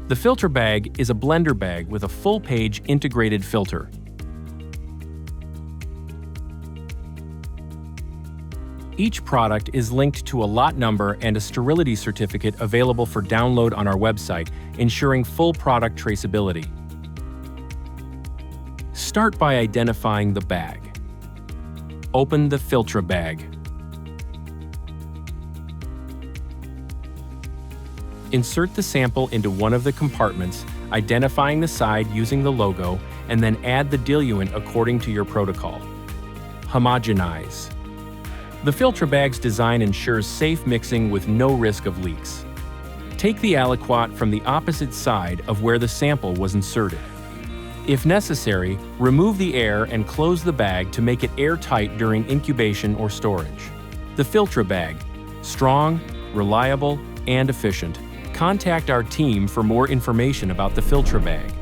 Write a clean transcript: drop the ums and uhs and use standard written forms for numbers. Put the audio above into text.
The Filtra-Bag is a blender bag with a full-page integrated filter. Each product is linked to a lot number and a sterility certificate available for download on our website, ensuring full product traceability. Start by identifying the bag. Open the Filtra-Bag. Insert the sample into one of the compartments, identifying the side using the logo, and then add the diluent according to your protocol. Homogenize. The Filtra-Bag's design ensures safe mixing with no risk of leaks. Take the aliquot from the opposite side of where the sample was inserted. If necessary, remove the air and close the bag to make it airtight during incubation or storage. The Filtra-Bag. Strong, reliable, and efficient. Contact our team for more information about the Filtra-Bag.